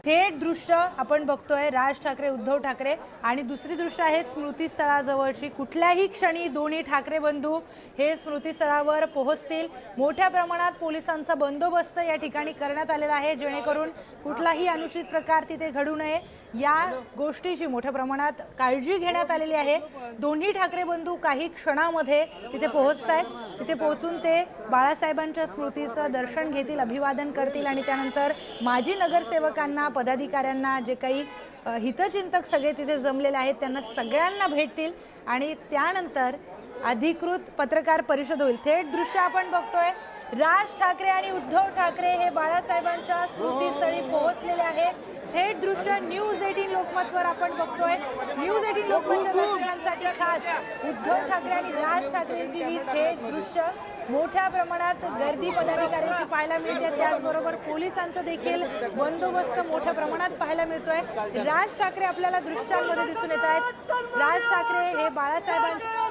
थेट दृश्य आपण बघतोय राज ठाकरे उद्धव ठाकरे आणि दुसरी दृश्य आहेत स्मृतीस्थळाजवळची। कुठल्याही क्षणी दोन्ही ठाकरे बंधू हे स्मृतीस्थळावर पोहोचतील। मोठ्या प्रमाणात पोलिसांचा बंदोबस्त या ठिकाणी करण्यात आलेला आहे, जेणेकरून कुठलाही अनुचित प्रकार तिथे घडू नये या गोष्टीची मोठ्या प्रमाणात काळजी घेण्यात आलेली आहे। दोन्ही ठाकरे बंधू काही क्षणामध्ये तिथे पोहोचतायत। तिथे पोहोचून ते बाळासाहेबांच्या स्मृतीचं दर्शन घेतील, अभिवादन करतील आणि त्यानंतर माजी नगरसेवकांना, पदाधिकाऱ्यांना, जे काही हितचिंतक सगळे तिथे जमलेले आहेत त्यांना सगळ्यांना भेटतील आणि त्यानंतर अधिकृत पत्रकार परिषद होईल। थेट दृश्य आपण बघतोय, राज ठाकरे आणि उद्धव ठाकरे हे बाळासाहेबांच्या स्मृतीस्थळी पोहोचलेले आहेत। थेट दृश्य न्यूज 18 लोकमतवर आपण बघतोय। न्यूज 18 लोकमतच्या दर्शकांसाठी खास उद्धव ठाकरे आणि राज ठाकरेंची ही थेट दृश्य मोठ्या प्रमाणात गर्दी पदाधिकाऱ्यांची पाहायला मिळते। त्याचबरोबर पोलिसांचा देखील बंदोबस्त मोठ्या प्रमाणात पाहायला मिळतोय। राज ठाकरे आपल्याला दृश्यांमध्ये दिसून येत आहेत। राज ठाकरे हे बाळासाहेबांच्या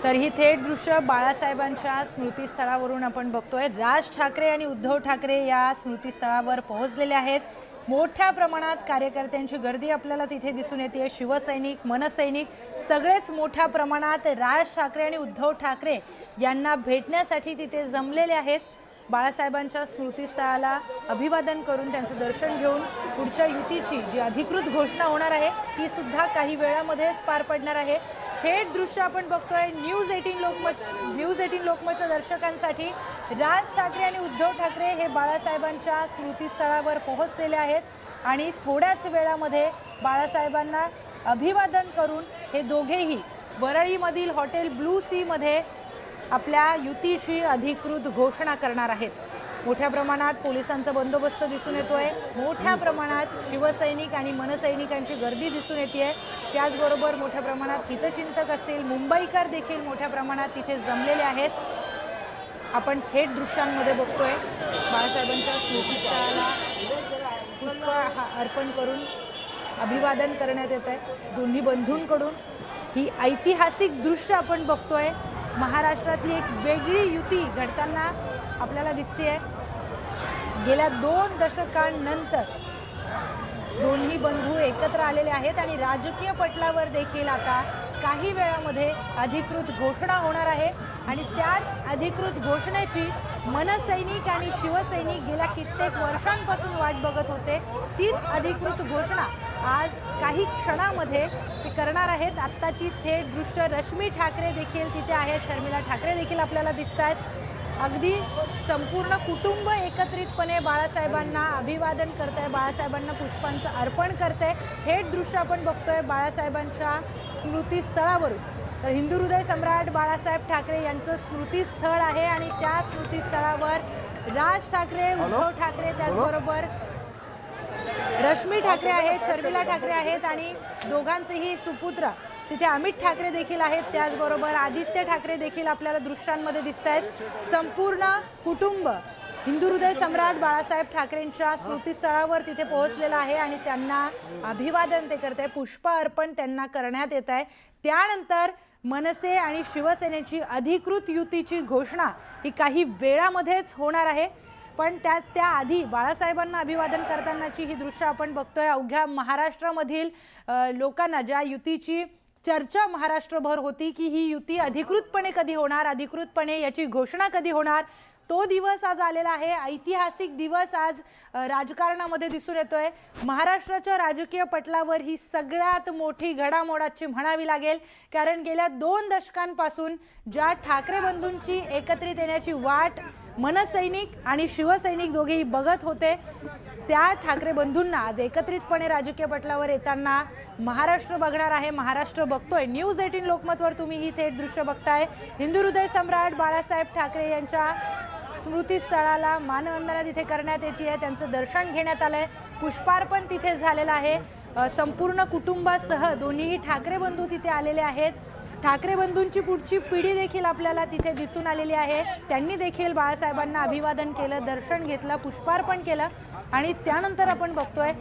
तर ही थेट दृश्य बाळासाहेबांच्या स्मृतीस्थळावरून आपण बघतोय। राज ठाकरे आणि उद्धव ठाकरे या स्मृतीस्थळावर पोहोचलेले आहेत। मोठ्या प्रमाणात कार्यकर्त्यांची गर्दी आपल्याला तिथे दिसून येते। शिवसैनिक, मनसैनिक सगळेच मोठ्या प्रमाणात राज ठाकरे आणि उद्धव ठाकरे यांना भेटण्यासाठी तिथे जमलेले आहेत। बाळासाहेबांच्या स्मृतीस्थळाला अभिवादन करून त्यांचं दर्शन घेऊन पुढच्या युतीची जी अधिकृत घोषणा होणार आहे ती सुद्धा काही वेळामध्येच पार पडणार आहे। थेट दृश्य आपण बघतोय न्यूज 18 लोकमतच्या दर्शकांसाठी। राज ठाकरे आणि उद्धव ठाकरे हे बाळासाहेबांच्या स्मृतीस्थळावर पोहोचलेले आहेत आणि थोड्याच वेळामध्ये बाळासाहेबांना अभिवादन करून हे दोघेही वरळीमधील हॉटेल ब्लू सी मध्ये आपल्या युतीची अधिकृत घोषणा करणार आहेत। मोठ्या प्रमाणात पोलिसांचा बंदोबस्त दिसून येतोय। मोठ्या प्रमाणात शिवसैनिक आणि मनसैनिकांची गर्दी दिसून येते। त्याचबरोबर मोठ्या प्रमाणात हितचिंतक असतील, मुंबईकर देखील मोठ्या प्रमाणात तिथे जमलेले आहेत। आपण थेट दृश्यांमध्ये बघतोय बाळासाहेबांच्या स्मृतीस्थळाला पुष्प अर्पण करून अभिवादन करण्यात येत आहे दोन्ही बंधूंकडून। ही ऐतिहासिक दृश्य आपण बघतोय। महाराष्ट्रातली एक वेगळी युती घडताना आपल्याला दिसते। गेल्या 2 दशकांनंतर दोन्ही बंधू एकत्र आलेले आहेत आणि राजकीय पटलावर देखील आता काही वेळामध्ये अधिकृत घोषणा होणार आहे आणि त्याच अधिकृत घोषणेची मनसैनिक आणि शिवसैनिक गेल्या कित्येक वर्षांपासून वाट बघत होते। तीच अधिकृत घोषणा आज काही क्षणामध्ये ते करणार आहेत। आत्ताची थेट दृश्य रश्मी ठाकरे देखील तिथे आहेत, शर्मिला ठाकरे देखील आपल्याला दिसत आहेत। अगदी संपूर्ण कुटुंब एकत्रितपणे बाळासाहेबांना अभिवादन करत आहे, बाळासाहेबांना पुष्पांचं अर्पण करत आहे। थेट दृश्य आपण बघतोय बाळासाहेबांच्या स्मृतीस्थळावरून। तर हिंदू हृदय सम्राट बाळासाहेब ठाकरे यांचं स्मृतीस्थळ आहे आणि त्या स्मृतीस्थळावर राज ठाकरे, उद्धव ठाकरे, त्याचबरोबर रश्मी ठाकरे आहेत, शर्मिला ठाकरे आहेत आणि दोघांचेही सुपुत्र तिथे अमित ठाकरे देखील आहेत। त्याचबरोबर आदित्य ठाकरे देखील आपल्याला दृश्यांमध्ये दिसत आहेत। संपूर्ण कुटुंब हिंदू हृदय सम्राट बाळासाहेब ठाकरेंच्या स्मृतीस्थळावर तिथे पोहोचलेला आहे आणि त्यांना अभिवादन ते करत आहे, पुष्प अर्पण त्यांना करण्यात येत आहे। त्यानंतर मनसे आणि शिवसेनेची अधिकृत युतीची घोषणा ही काही वेळामध्येच होणार आहे। पण त्याआधी बाळासाहेबांना अभिवादन करतानाची ही दृश्य आपण बघतोय। अवघ्या महाराष्ट्रामधील लोकांना ज्या युतीची चर्चा महाराष्ट्रभर होती की ही युती अधिकृतपणे कधी होणार, अधिकृतपणे याची घोषणा कधी होणार, तो दिवस आज आलेला आहे। ऐतिहासिक दिवस आज राजकारणामध्ये दिसून येतोय। महाराष्ट्राच्या राजकीय पटलावर ही सगळ्यात मोठी घडामोडाची म्हणावी लागेल, कारण गेल्या 2 दशकांपासून ज्या ठाकरे बंधूंची एकत्रित येण्याची वाट मनसैनिक आणि शिवसैनिक दोघेही बघत होते, त्या ठाकरे बंधूंना आज एकत्रितपणे राजकीय पटलावर येताना महाराष्ट्र बघणार आहे। महाराष्ट्र बघतोय। न्यूज 18 लोकमतवर तुम्ही ही थेट दृश्य बघताय। हिंदू हृदय सम्राट बाळासाहेब ठाकरे यांच्या स्मृतीस्थळाला मानवंदना तिथे करण्यात येते। त्यांचं दर्शन घेण्यात आलंय। पुष्पार्पण तिथे झालेलं आहे। संपूर्ण कुटुंबासह दोन्ही ठाकरे बंधू तिथे आलेले आहेत। ठाकरे बंधूंची पुढची पिढी देखील आपल्याला तिथे दिसून आलेली आहे। त्यांनी देखील बाळासाहेबांना अभिवादन केलं, दर्शन घेतलं, पुष्पार्पण केलं आणि त्यानंतर आपण बघतोय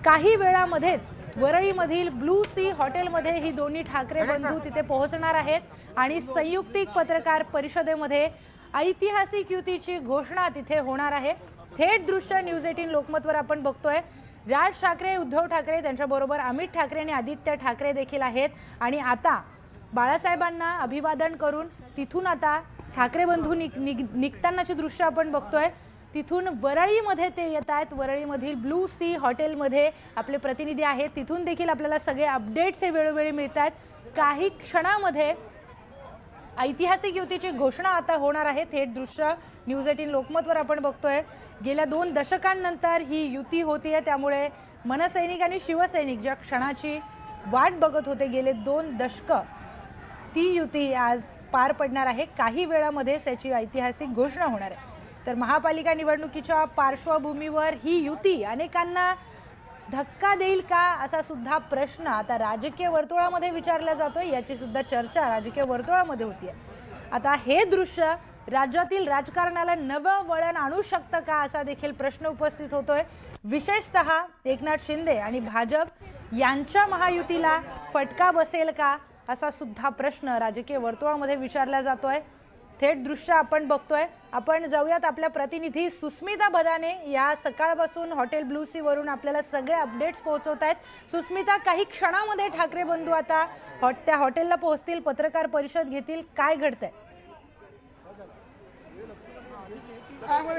काही वेळामध्येच वरळीमधील ब्लू सी हॉटेलमध्ये ही दोन्ही ठाकरे बंधू तिथे पोहोचणार आहेत आणि संयुक्तिक पत्रकार परिषदेमध्ये ऐतिहासिक युतीची घोषणा तिथे होणार आहे। थेट दृश्य न्यूज 18 लोकमतवर आपण बघतोय। राज ठाकरे, उद्धव ठाकरे, त्यांच्याबरोबर अमित ठाकरे आणि आदित्य ठाकरे देखील आहेत आणि आता बाळासाहेबांना अभिवादन करून तिथून आता ठाकरे बंधू निघतानाचे दृश्य आपण बघतोय। तिथून वरळीमध्ये ते येत आहेत। वरळीमधील ब्लू सी हॉटेलमध्ये आपले प्रतिनिधी आहेत। तिथून देखील आपल्याला सगळे अपडेट्स हे वेळोवेळी मिळत आहेत। काही क्षणामध्ये ऐतिहासिक युतीची घोषणा आता होणार आहे। थेट दृश्य न्यूज 18 लोकमतवर आपण बघतोय। गेल्या 2 दशकांनंतर ही युती होतीये, त्यामुळे मनसैनिक आणि शिवसैनिक ज्या क्षणाची वाट बघत होते गेले 2 दशक, ती युती आज पार पडणार आहे। काही वेळामध्येच त्याची ऐतिहासिक घोषणा होणार आहे। तर महापालिका निवडणुकीच्या पार्श्वभूमीवर ही युती अनेकांना धक्का देईल का असा सुद्धा प्रश्न आता राजकीय वर्तुळामध्ये विचारला जातोय। याची सुद्धा चर्चा राजकीय वर्तुळामध्ये होतीये। आता हे दृश्य राज्यातील राजकारणाला नवं वळण आणू शकतं का असा देखील प्रश्न उपस्थित होतोय। विशेषतः एकनाथ शिंदे आणि भाजप यांच्या महायुतीला फटका बसेल का असा सुद्धा प्रश्न राजकीय वर्तुळामध्ये विचारला जातोय। थेट दृश्य आपण बघतोय। आपण जाऊयात आपल्या प्रतिनिधी सुस्मिता बदाने या सकाळपासून हॉटेल ब्लू सी वरून आपल्याला सगळे अपडेट्स पोहोचवत आहेत। सुस्मिता, काही क्षणामध्ये ठाकरे बंधू आता त्या हॉटेलला पोहोचतील, पत्रकार परिषद घेतील, काय घडतंय?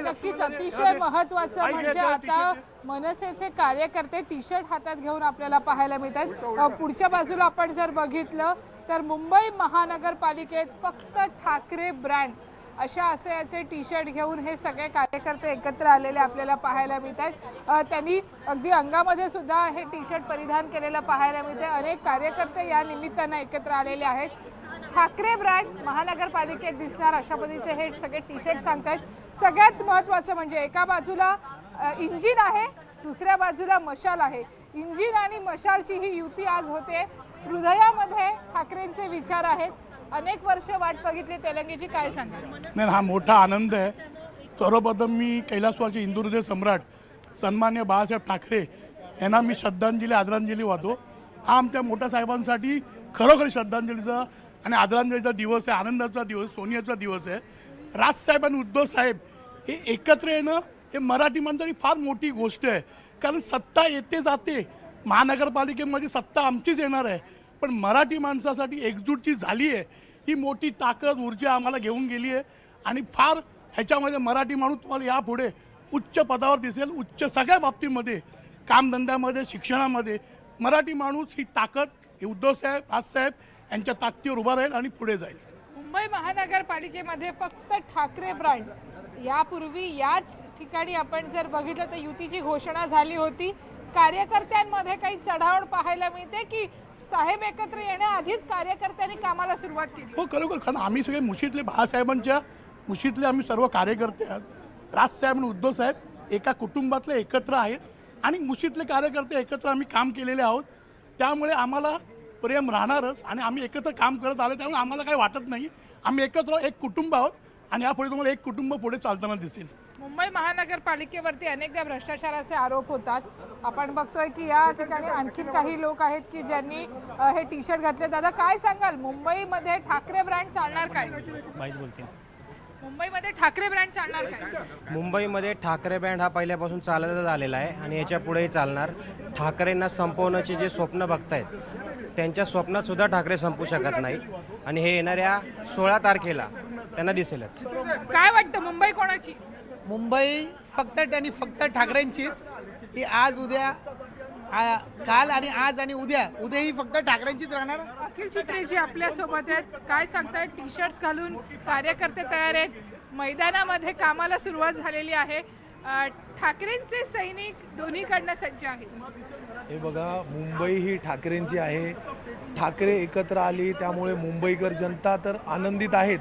नक्कीच अतिशय महत्त्वाचं म्हणजे आता मनसेचे कार्यकर्ते टी शर्ट हातात घेऊन आपल्याला पाहायला मिळतात। पुढच्या बाजूला आपण जर बघितलं तर मुंबई महानगरपालिकेत फक्त ठाकरे ब्रँड अशा याचे टी शर्ट घेऊन हे सगळे कार्यकर्ते एकत्र आलेले आपल्याला पाहायला मिळतात। त्यांनी अगदी अंगामध्ये सुद्धा हे टी शर्ट परिधान केलेलं पाहायला मिळते। अनेक कार्यकर्ते या निमित्तानं एकत्र आलेले आहेत। ठाकरे ब्रँड महानगरपालिकेत दिसणार अशा पद्धतीचे हे सगळे टी शर्ट सांगतायत। सगळ्यात महत्त्वाचं म्हणजे एका बाजूला इंजिन आहे, दुसऱ्या बाजूला मशाल आहे। इंजिन आणि मशालची ही युती आज होते। हृदयामध्ये ठाकरेंचे विचार आहेत। अनेक वर्ष वाट बघितली तेलंगेची, काय सांगाल? नाही, हा मोठा आनंद आहे। सर्वप्रथम मी कैलासवासी हिंदू हृदय सम्राट सन्मान्य बाळासाहेब ठाकरे यांना मी श्रद्धांजली आदरांजली वाहतो। हा आमच्या मोठ्या साहेबांसाठी खरोखर श्रद्धांजलीचा आणि आदरांजलीचा दिवस आहे, आनंदाचा दिवस, सोनियाचा दिवस आहे। राजसाहेब आणि उद्धव साहेब हे एकत्र येणं हे मराठी माणसाची फार मोठी गोष्ट आहे, कारण सत्ता येते जाते, महानगरपालिकेमध्ये सत्ता आमचीच येणार आहे, पण मराठी माणसासाठी एकजूटची झाली आहे ही मोठी ताकद ऊर्जा आम्हाला घेऊन गेली आहे आणि फार ह्याच्यामध्ये मराठी माणूस तुम्हाला यापुढे उच्च पदावर दिसेल। उच्च सगळ्या बाबतीमध्ये, कामधंद्यामध्ये, शिक्षणामध्ये मराठी माणूस ही ताकद उद्धव साहेब, राजसाहेब यांच्या ताकदीवर उभा राहील आणि पुढे जाईल। मुंबई महानगरपालिकेमध्ये फक्त ठाकरे ब्रँड यापूर्वी याच ठिकाणी आपण जर बघितलं तर युतीची घोषणा झाली होती। कार्यकर्त्यांमध्ये काही चढावड पाहायला मिळते की साहेब एकत्र येण्याआधीच कार्यकर्त्यांनी कामाला सुरुवात केली? हो, खरोखर, कारण आम्ही सगळे मुशीतले बाळासाहेबांच्या मुशीतले आम्ही सर्व कार्यकर्ते आहोत। राजसाहेब आणि उद्धव साहेब एका कुटुंबातले एकत्र आहेत आणि मुशीतले कार्यकर्ते एकत्र आम्ही काम केलेले आहोत, त्यामुळे आम्हाला प्रेम राहणारच आणि आम्ही एकत्र काम करत आलो, त्यामुळे आम्हाला काही वाटत नाही। आम्ही एकत्र एक कुटुंब आहोत आणि यापुढे तुम्हाला एक कुटुंब पुढे चालताना दिसेल। मुंबई महानगरपालिकेवरती अनेकदा भ्रष्टाचाराचे आरोप होतात। आपण बघतोय की या ठिकाणी आणखी काही लोक आहेत की ज्यांनी हे टी शर्ट घातले। दादा, काय सांगाल, मुंबईमध्ये ठाकरे ब्रँड चालणार काय? मुंबईमध्ये ठाकरे ब्रँड चालणार काय? मुंबईमध्ये ठाकरे ब्रँड हा पहिल्यापासून चालतच आलेला आहे आणि याच्या पुढेही चालणार। ठाकरेंना संपवण्याचे जे स्वप्न बघतायत त्यांच्या स्वप्नात सुद्धा ठाकरे संपू शकत नाहीत आणि हे येणाऱ्या 16 तारखेला त्यांना दिसेलच. काय वाटतं मुंबई कोणाची? मुंबई फक्त आणि फक्त ठाकरेंचीच. ही आज उद्या काल आणि आज आणि उद्याही फक्त ठाकरेंचीच राहणार. अखिल चित्रेजी आपल्या सोबत आहेत. काय सांगतायत? टी शर्ट्स घालून कार्यकर्ते तयार आहेत, मैदानामध्ये कामाला सुरुवात झालेली आहे. ठाकरेंचे सैनिक दोन्हीकडनं सज्ज आहेत. हे बघा, मुंबई ही ठाकरेंची आहे. ठाकरे एकत्र आली त्यामुळे मुंबईकर जनता तर आनंदित आहेत,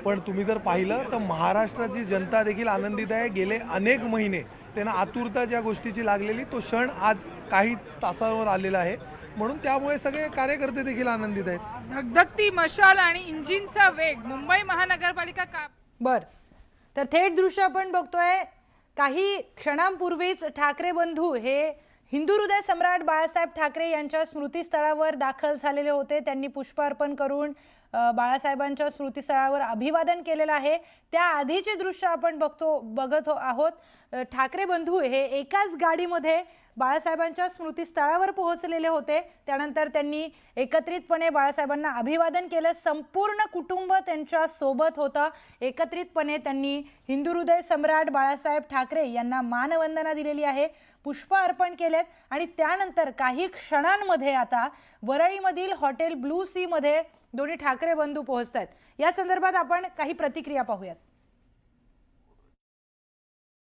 पण तुम्ही जर पाहिलं तर महाराष्ट्राची जनता देखील आनंदित आहे. गेले अनेक महिने त्यांना आतुरता ज्या गोष्टीची लागलेली तो क्षण आज काही तासावर आलेला आहे, म्हणून त्यामुळे सगळे कार्यकर्ते देखील आनंदित आहेत. धगधगती मशाल आणि इंजिनचा वेग मुंबई महानगरपालिका का? बर, तर थेट दृश्य आपण बघतोय. काही क्षणांपूर्वीच ठाकरे बंधू हे हिंदू हृदय सम्राट बाळासाहेब ठाकरे यांच्या स्मृतीस्थळावर दाखल झालेले होते. त्यांनी पुष्प अर्पण करून बाळासाहेबांच्या स्मृतीस्थळावर अभिवादन केलेलं आहे. त्याआधीचे दृश्य आपण बघत आहोत. ठाकरे बंधू हे एकाच गाडीमध्ये बाळासाहेबांच्या स्मृतीस्थळावर पोहोचलेले होते. त्यानंतर त्यांनी एकत्रितपणे बाळासाहेबांना अभिवादन केलं. संपूर्ण कुटुंब त्यांच्या सोबत होतं. एकत्रितपणे त्यांनी हिंदू हृदय सम्राट बाळासाहेब ठाकरे यांना मानवंदना दिलेली आहे, पुष्प अर्पण केलेत आणि त्यानंतर काही क्षणांमध्ये आता वरळीमधील हॉटेल ब्लू सी मध्ये दोन्ही ठाकरे बंधू पोहोचतात. या संदर्भात आपण काही प्रतिक्रिया पाहूयात.